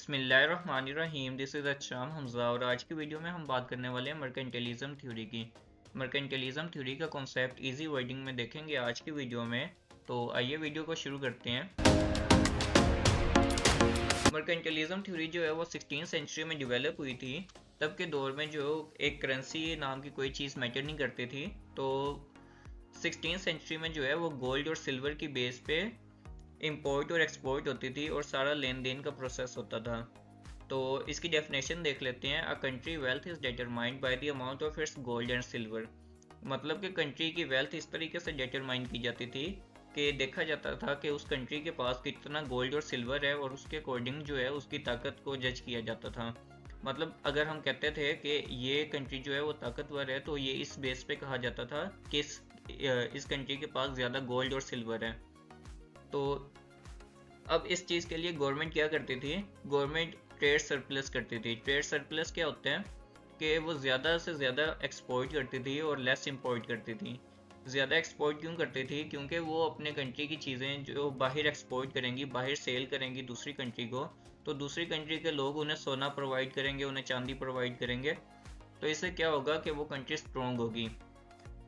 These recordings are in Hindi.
बिस्मिल्लाहिर्रहमानिर्रहीम। दिस इज़ अच्शाम हमज़ा और आज की वीडियो में हम बात करने वाले हैं मर्केंटिलिज्म थ्योरी की। मर्केंटिलिज्म थ्योरी का कॉन्सेप्ट इजी वर्डिंग में देखेंगे आज की वीडियो में। तो आइए वीडियो को शुरू करते हैं। मर्केंटिलिज्म थ्योरी जो है वो 16th सेंचुरी में डेवलप हुई थी। तब के दौर में जो एक करेंसी नाम की कोई चीज़ मैटर नहीं करती थी। तो 16th सेंचुरी में जो है वो गोल्ड और सिल्वर की बेस पे इंपोर्ट और एक्सपोर्ट होती थी और सारा लेन देन का प्रोसेस होता था। तो इसकी डेफिनेशन देख लेते हैं। A country wealth is determined by the amount of its gold and silver. मतलब कि कंट्री की वेल्थ इस तरीके से डिटरमाइन की जाती थी कि देखा जाता था कि उस कंट्री के पास कितना गोल्ड और सिल्वर है और उसके अकॉर्डिंग जो है उसकी ताकत को जज किया जाता था। मतलब अगर हम कहते थे कि ये कंट्री जो है वो ताकतवर है तो ये इस बेस पे कहा जाता था कि इस कंट्री के पास ज़्यादा गोल्ड और सिल्वर है। तो अब इस चीज़ के लिए गवर्नमेंट क्या करती थी? गवर्नमेंट ट्रेड सरप्लस करती थी। ट्रेड सरप्लस क्या होते हैं कि वो ज़्यादा से ज़्यादा एक्सपोर्ट करती थी और लेस इंपोर्ट करती थी। ज़्यादा एक्सपोर्ट क्यों करती थी? क्योंकि वो अपने कंट्री की चीज़ें जो बाहर एक्सपोर्ट करेंगी, बाहर सेल करेंगी दूसरी कंट्री को, तो दूसरी कंट्री के लोग उन्हें सोना प्रोवाइड करेंगे, उन्हें चांदी प्रोवाइड करेंगे। तो इससे क्या होगा कि वो कंट्री स्ट्रॉन्ग होगी।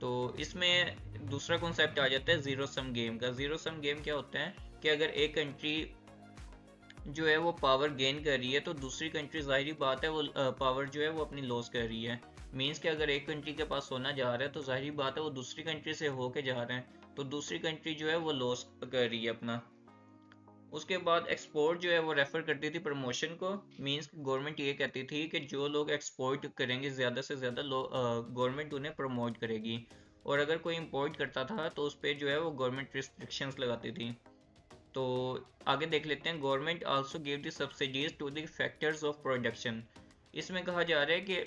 तो इसमें दूसरा कॉन्सेप्ट आ जाता है ज़ीरो सम गेम का। ज़ीरो सम गेम क्या होता है कि अगर एक कंट्री जो है वो पावर गेन कर रही है तो दूसरी कंट्री ज़ाहिर बात है वो पावर जो है वो अपनी लॉस कर रही है। मींस कि अगर एक कंट्री के पास सोना जा रहा है तो ज़ाहिर बात है वो दूसरी कंट्री से होके जा रहे हैं, तो दूसरी कंट्री जो है वो लॉस कर रही है अपना। उसके बाद एक्सपोर्ट जो है वो रेफर करती थी प्रमोशन को। मींस गवर्नमेंट ये कहती थी कि जो लोग एक्सपोर्ट करेंगे ज़्यादा से ज़्यादा गवर्नमेंट उन्हें प्रमोट करेगी। और अगर कोई इंपोर्ट करता था तो उस पर जो है वो गवर्नमेंट रिस्ट्रिक्शंस लगाती थी। तो आगे देख लेते हैं। Government also give the subsidies to the factors of production. इसमें कहा जा रहा है कि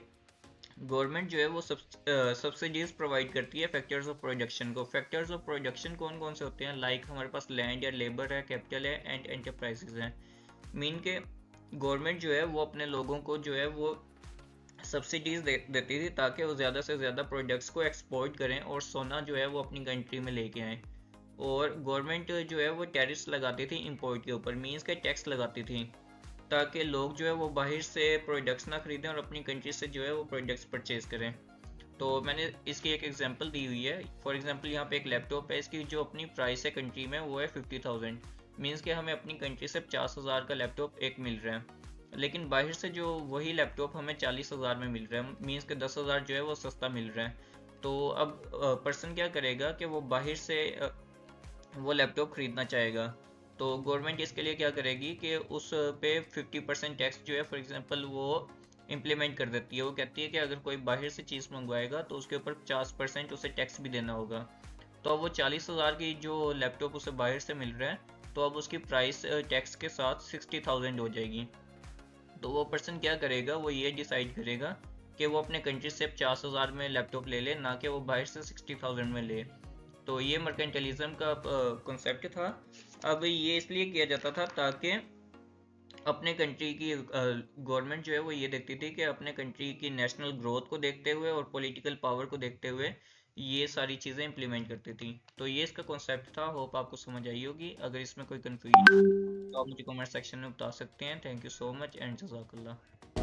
गवर्नमेंट जो है वो सब्सिडीज प्रोवाइड करती है फैक्टर्स ऑफ प्रोडक्शन को। फैक्टर्स ऑफ प्रोडक्शन कौन कौन से होते हैं? लाइक हमारे पास लैंड या लेबर है, कैपिटल है एंड एंटरप्राइजेज हैं। मीन के गवर्नमेंट जो है वो अपने लोगों को जो है वो सब्सिडीज देती थी ताकि वो ज़्यादा से ज़्यादा प्रोडक्ट्स को एक्सपोर्ट करें और सोना जो है वो अपनी कंट्री में लेके आएँ। और गवर्नमेंट जो है वो टैरिफ्स लगाती थी इंपोर्ट के ऊपर। मींस के टैक्स लगाती थी ताकि लोग जो है वो बाहर से प्रोडक्ट्स ना खरीदें और अपनी कंट्री से जो है वो प्रोडक्ट्स परचेज करें। तो मैंने इसकी एक एग्जांपल दी हुई है। फॉर एग्जांपल यहाँ पे एक लैपटॉप है, इसकी जो अपनी प्राइस है कंट्री में वो है 50,000। मींस कि हमें अपनी कंट्री से 50,000 का लैपटॉप एक मिल रहा है, लेकिन बाहर से जो वही लैपटॉप हमें 40,000 में मिल रहा है। मींस के 10,000 जो है वो सस्ता मिल रहा है। तो अब पर्सन क्या करेगा कि वो बाहर से वो लैपटॉप ख़रीदना चाहेगा। तो गवर्नमेंट इसके लिए क्या करेगी कि उस पे 50% टैक्स जो है फॉर एग्जांपल वो इम्प्लीमेंट कर देती है। वो कहती है कि अगर कोई बाहर से चीज़ मंगवाएगा तो उसके ऊपर 50% उसे टैक्स भी देना होगा। तो अब वो 40,000 की जो लैपटॉप उसे बाहर से मिल रहा है तो अब उसकी प्राइस टैक्स के साथ 60,000 हो जाएगी। तो वो पर्सन क्या करेगा? वो ये डिसाइड करेगा कि वो अपने कंट्री से 50,000 में लैपटॉप ले ले, ना कि वो बाहर से 60,000 में ले। तो ये मर्केंटलिज्म का कॉन्सेप्ट था। अब ये इसलिए किया जाता था ताकि अपने कंट्री की गवर्नमेंट जो है वो ये देखती थी कि अपने कंट्री की नेशनल ग्रोथ को देखते हुए और पॉलिटिकल पावर को देखते हुए ये सारी चीज़ें इंप्लीमेंट करती थी। तो ये इसका कॉन्सेप्ट था। होप आपको समझ आई होगी। अगर इसमें कोई कन्फ्यूजन तो आप मुझे कमेंट सेक्शन में बता सकते हैं। Thank you so much and जज़ाकल्लाह।